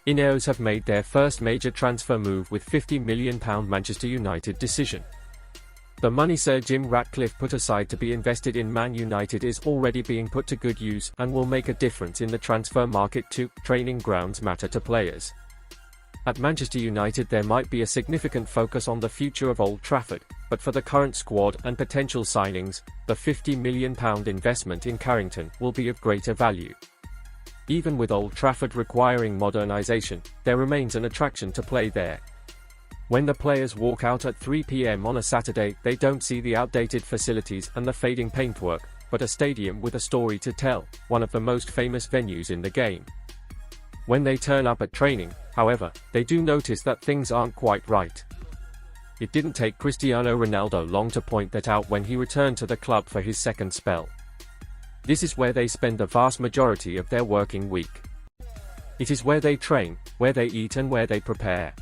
Ineos have made their first major transfer move with £50 million Manchester United decision. The money Sir Jim Ratcliffe put aside to be invested in Man Utd is already being put to good use and will make a difference in the transfer market too. Training grounds matter to players. At Manchester United there might be a significant focus on the future of Old Trafford, but for the current squad and potential signings, the £50 million investment in Carrington will be of greater value. Even with Old Trafford requiring modernisation, there remains an attraction to play there. When the players walk out at 3 p.m. on a Saturday, they don't see the outdated facilities and the fading paintwork, but a stadium with a story to tell, one of the most famous venues in the game. When they turn up at training, however, they do notice that things aren't quite right. It didn't take Cristiano Ronaldo long to point that out when he returned to the club for his second spell. This is where they spend the vast majority of their working week. It is where they train, where they eat and where they prepare.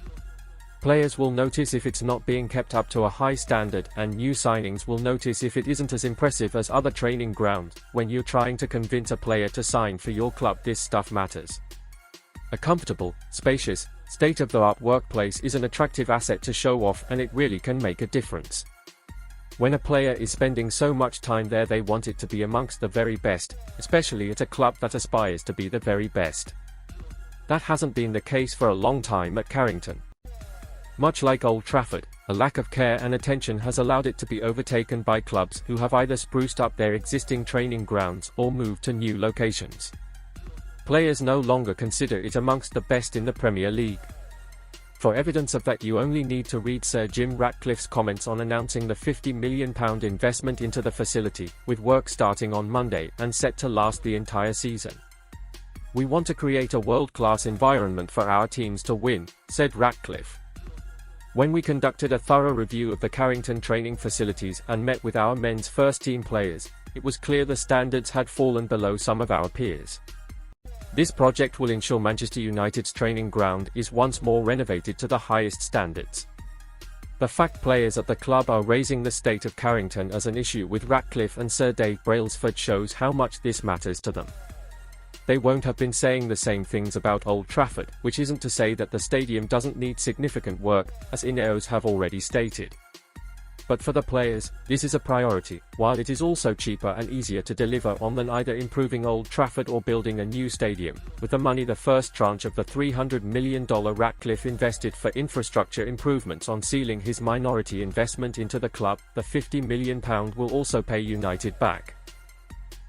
Players will notice if it's not being kept up to a high standard, and new signings will notice if it isn't as impressive as other training grounds. When you're trying to convince a player to sign for your club, this stuff matters. A comfortable, spacious, state-of-the-art workplace is an attractive asset to show off, and it really can make a difference. When a player is spending so much time there, they want it to be amongst the very best, especially at a club that aspires to be the very best. That hasn't been the case for a long time at Carrington. Much like Old Trafford, a lack of care and attention has allowed it to be overtaken by clubs who have either spruced up their existing training grounds or moved to new locations. Players no longer consider it amongst the best in the Premier League. For evidence of that, you only need to read Sir Jim Ratcliffe's comments on announcing the £50 million investment into the facility, with work starting on Monday and set to last the entire season. "We want to create a world-class environment for our teams to win," said Ratcliffe. "When we conducted a thorough review of the Carrington training facilities and met with our men's first-team players, it was clear the standards had fallen below some of our peers. This project will ensure Manchester United's training ground is once more renovated to the highest standards." The fact players at the club are raising the state of Carrington as an issue with Ratcliffe and Sir Dave Brailsford shows how much this matters to them. They won't have been saying the same things about Old Trafford, which isn't to say that the stadium doesn't need significant work, as Ineos have already stated. But for the players, this is a priority, while it is also cheaper and easier to deliver on than either improving Old Trafford or building a new stadium. With the money, the first tranche of the $300 million Ratcliffe invested for infrastructure improvements on sealing his minority investment into the club, the £50 million will also pay United back.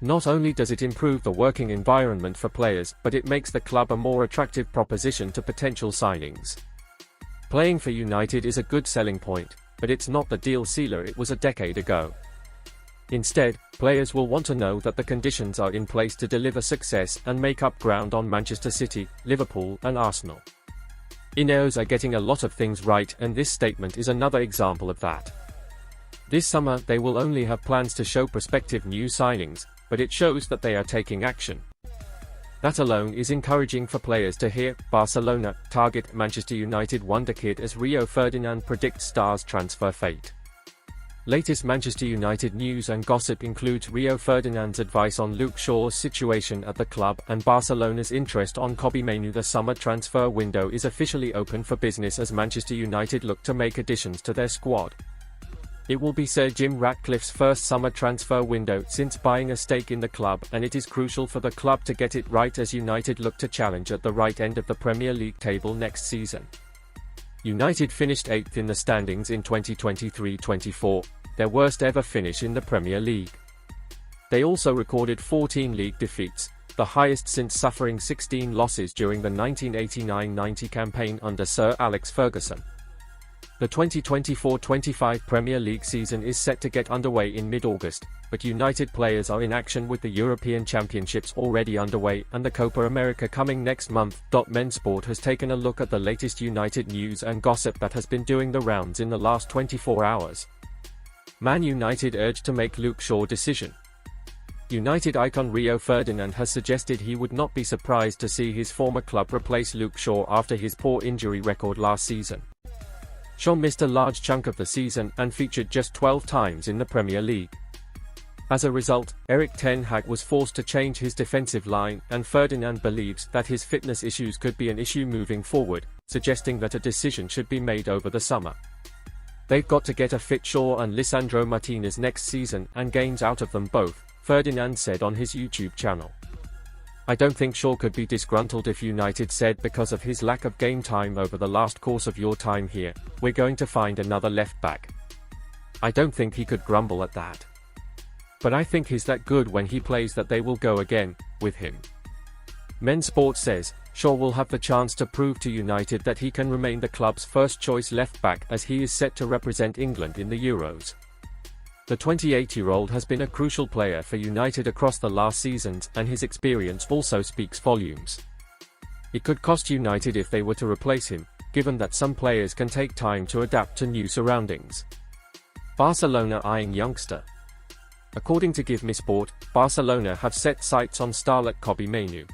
Not only does it improve the working environment for players, but it makes the club a more attractive proposition to potential signings. Playing for United is a good selling point, but it's not the deal sealer it was a decade ago. Instead, players will want to know that the conditions are in place to deliver success and make up ground on Manchester City, Liverpool and Arsenal. Ineos are getting a lot of things right, and this statement is another example of that. This summer they will only have plans to show prospective new signings, but it shows that they are taking action. That alone is encouraging for players to hear. Barcelona target Manchester United wonderkid as Rio Ferdinand predicts Star's transfer fate. Latest Manchester United news and gossip includes Rio Ferdinand's advice on Luke Shaw's situation at the club and Barcelona's interest on Kobbie Mainoo. The summer transfer window is officially open for business as Manchester United look to make additions to their squad. It will be Sir Jim Ratcliffe's first summer transfer window since buying a stake in the club, and it is crucial for the club to get it right as United look to challenge at the right end of the Premier League table next season. United finished 8th in the standings in 2023-24, their worst ever finish in the Premier League. They also recorded 14 league defeats, the highest since suffering 16 losses during the 1989-90 campaign under Sir Alex Ferguson. The 2024-25 Premier League season is set to get underway in mid-August, but United players are in action with the European Championships already underway and the Copa America coming next month. Men Sport has taken a look at the latest United news and gossip that has been doing the rounds in the last 24 hours. Man United urged to make Luke Shaw decision. United icon Rio Ferdinand has suggested he would not be surprised to see his former club replace Luke Shaw after his poor injury record last season. Shaw missed a large chunk of the season and featured just 12 times in the Premier League. As a result, Erik ten Hag was forced to change his defensive line, and Ferdinand believes that his fitness issues could be an issue moving forward, suggesting that a decision should be made over the summer. They've got to get a fit Shaw and Lisandro Martinez next season and gains out of them both, Ferdinand said on his YouTube channel. I don't think Shaw could be disgruntled if United said because of his lack of game time over the last course of your time here, we're going to find another left back. I don't think he could grumble at that. But I think he's that good when he plays that they will go again with him. Men Sport says, Shaw will have the chance to prove to United that he can remain the club's first-choice left-back as he is set to represent England in the Euros. The 28-year-old has been a crucial player for United across the last seasons, and his experience also speaks volumes. It could cost United if they were to replace him, given that some players can take time to adapt to new surroundings. Barcelona eyeing youngster. According to Give Me Sport, Barcelona have set sights on starlet Kobbie Mainoo.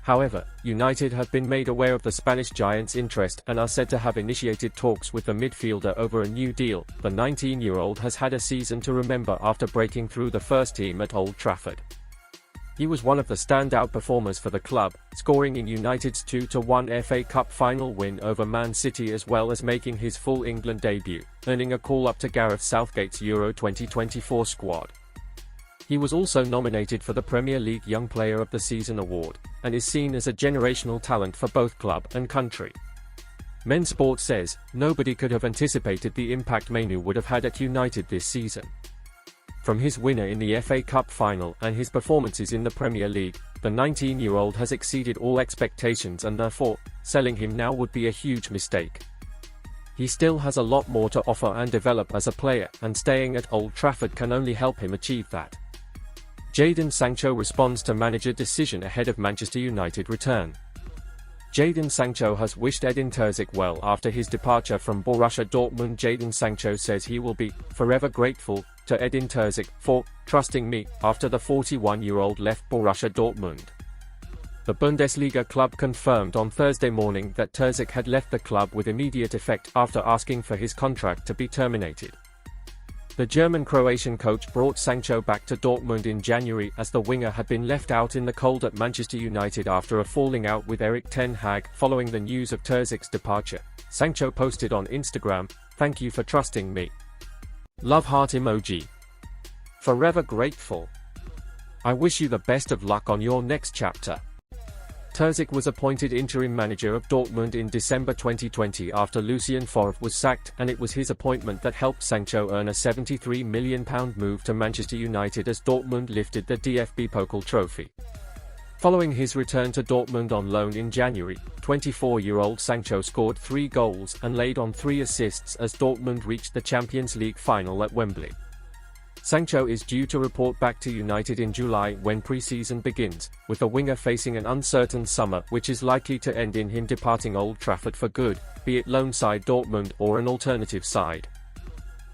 However, United have been made aware of the Spanish giant's interest and are said to have initiated talks with the midfielder over a new deal. The 19-year-old has had a season to remember after breaking through the first team at Old Trafford. He was one of the standout performers for the club, scoring in United's 2-1 FA Cup final win over Man City as well as making his full England debut, earning a call-up to Gareth Southgate's Euro 2024 squad. He was also nominated for the Premier League Young Player of the Season award, and is seen as a generational talent for both club and country. Men Sport says, nobody could have anticipated the impact Mainoo would have had at United this season. From his winner in the FA Cup final and his performances in the Premier League, the 19-year-old has exceeded all expectations, and therefore, selling him now would be a huge mistake. He still has a lot more to offer and develop as a player, and staying at Old Trafford can only help him achieve that. Jadon Sancho responds to manager decision ahead of Manchester United return. Jadon Sancho has wished Edin Terzic well after his departure from Borussia Dortmund. Jadon Sancho says he will be forever grateful to Edin Terzic for trusting me after the 41-year-old left Borussia Dortmund. The Bundesliga club confirmed on Thursday morning that Terzic had left the club with immediate effect after asking for his contract to be terminated. The German-Croatian coach brought Sancho back to Dortmund in January as the winger had been left out in the cold at Manchester United after a falling out with Erik ten Hag following the news of Terzic's departure. Sancho posted on Instagram, "Thank you for trusting me. Love heart emoji. Forever grateful. I wish you the best of luck on your next chapter." Terzic was appointed interim manager of Dortmund in December 2020 after Lucien Favre was sacked, and it was his appointment that helped Sancho earn a £73 million move to Manchester United as Dortmund lifted the DFB Pokal trophy. Following his return to Dortmund on loan in January, 24-year-old Sancho scored 3 goals and laid on 3 assists as Dortmund reached the Champions League final at Wembley. Sancho is due to report back to United in July when pre-season begins, with the winger facing an uncertain summer which is likely to end in him departing Old Trafford for good, be it loan side Dortmund or an alternative side.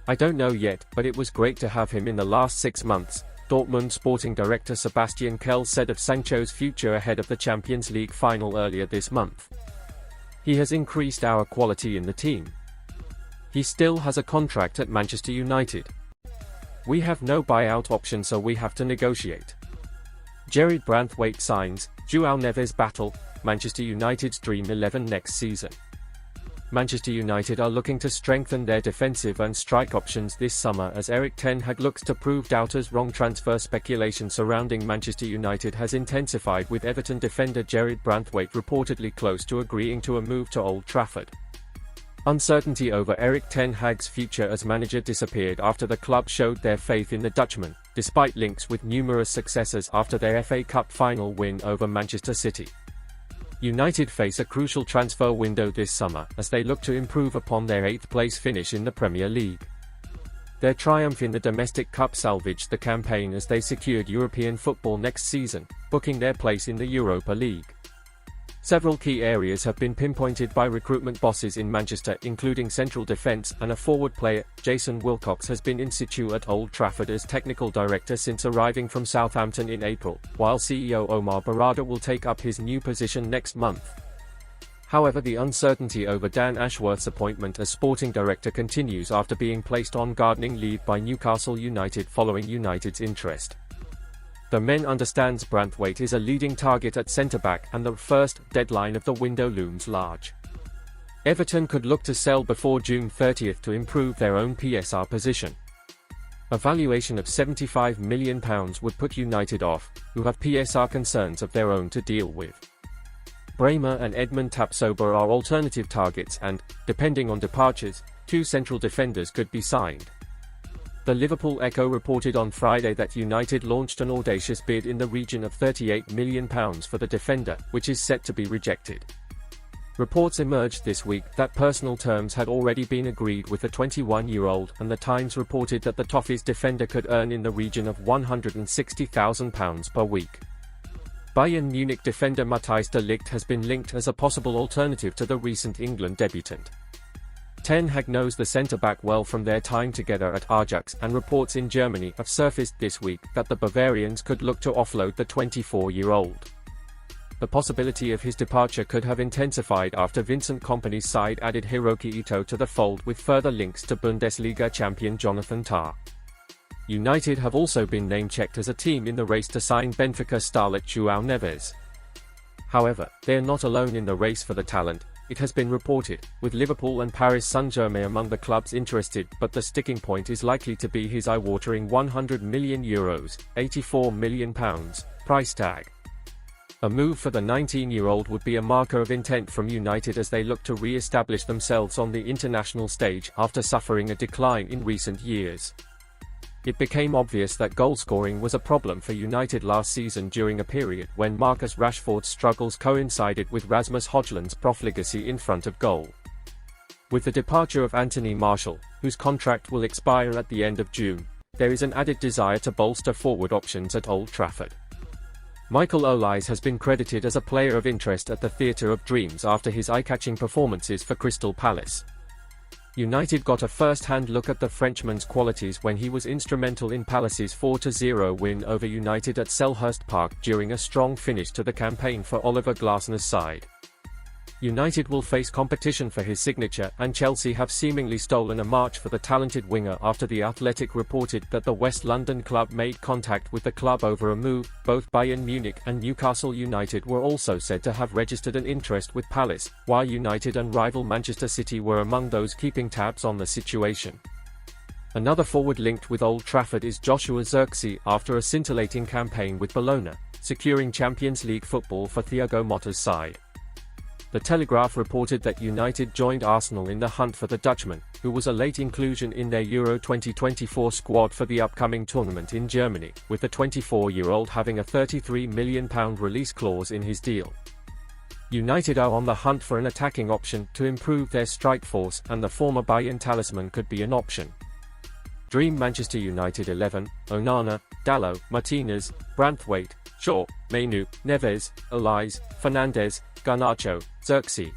"I don't know yet, but it was great to have him in the last 6 months," Dortmund sporting director Sebastian Kehl said of Sancho's future ahead of the Champions League final earlier this month. "He has increased our quality in the team. He still has a contract at Manchester United. We have no buyout option, so we have to negotiate." Jarrad Branthwaite signs, Joao Neves battle, Manchester United's Dream 11 next season. Manchester United are looking to strengthen their defensive and strike options this summer as Erik ten Hag looks to prove doubters wrong. Transfer speculation surrounding Manchester United has intensified, with Everton defender Jarrad Branthwaite reportedly close to agreeing to a move to Old Trafford. Uncertainty over Erik ten Hag's future as manager disappeared after the club showed their faith in the Dutchman, despite links with numerous successors after their FA Cup final win over Manchester City. United face a crucial transfer window this summer as they look to improve upon their 8th-place finish in the Premier League. Their triumph in the domestic cup salvaged the campaign as they secured European football next season, booking their place in the Europa League. Several key areas have been pinpointed by recruitment bosses in Manchester, including central defence, and a forward player. Jason Wilcox has been in situ at Old Trafford as technical director since arriving from Southampton in April, while CEO Omar Barada will take up his new position next month. However, the uncertainty over Dan Ashworth's appointment as sporting director continues after being placed on gardening leave by Newcastle United following United's interest. The Men understands Branthwaite is a leading target at centre-back and the first deadline of the window looms large. Everton could look to sell before June 30th to improve their own PSR position. A valuation of £75 million would put United off, who have PSR concerns of their own to deal with. Bremer and Edmund Tapsoba are alternative targets and, depending on departures, 2 central defenders could be signed. The Liverpool Echo reported on Friday that United launched an audacious bid in the region of £38 million for the defender, which is set to be rejected. Reports emerged this week that personal terms had already been agreed with the 21-year-old, and the Times reported that the Toffees defender could earn in the region of £160,000 per week. Bayern Munich defender Matthijs de Ligt has been linked as a possible alternative to the recent England debutant. Ten Hag knows the centre-back well from their time together at Ajax, and reports in Germany have surfaced this week that the Bavarians could look to offload the 24-year-old. The possibility of his departure could have intensified after Vincent Kompany's side added Hiroki Ito to the fold, with further links to Bundesliga champion Jonathan Tah. United have also been name-checked as a team in the race to sign Benfica starlet Joao Neves. However, they are not alone in the race for the talent, it has been reported, with Liverpool and Paris Saint-Germain among the clubs interested, but the sticking point is likely to be his eye-watering €100 million, £84 million, price tag. A move for the 19-year-old would be a marker of intent from United as they look to re-establish themselves on the international stage after suffering a decline in recent years. It became obvious that goal-scoring was a problem for United last season during a period when Marcus Rashford's struggles coincided with Rasmus Højlund's profligacy in front of goal. With the departure of Anthony Martial, whose contract will expire at the end of June, there is an added desire to bolster forward options at Old Trafford. Michael Olise has been credited as a player of interest at the Theatre of Dreams after his eye-catching performances for Crystal Palace. United got a first-hand look at the Frenchman's qualities when he was instrumental in Palace's 4-0 win over United at Selhurst Park during a strong finish to the campaign for Oliver Glasner's side. United will face competition for his signature, and Chelsea have seemingly stolen a march for the talented winger after The Athletic reported that the West London club made contact with the club over a move. Both Bayern Munich and Newcastle United were also said to have registered an interest with Palace, while United and rival Manchester City were among those keeping tabs on the situation. Another forward linked with Old Trafford is Joshua Zirkzee after a scintillating campaign with Bologna, securing Champions League football for Thiago Motta's side. The Telegraph reported that United joined Arsenal in the hunt for the Dutchman, who was a late inclusion in their Euro 2024 squad for the upcoming tournament in Germany, with the 24-year-old having a £33 million release clause in his deal. United are on the hunt for an attacking option to improve their strike force, and the former Bayern talisman could be an option. Dream Manchester United 11, Onana, Dalot, Martinez, Branthwaite, Shaw, Mainoo, Neves, Olise, Fernandes, Garnacho, Zirkzee,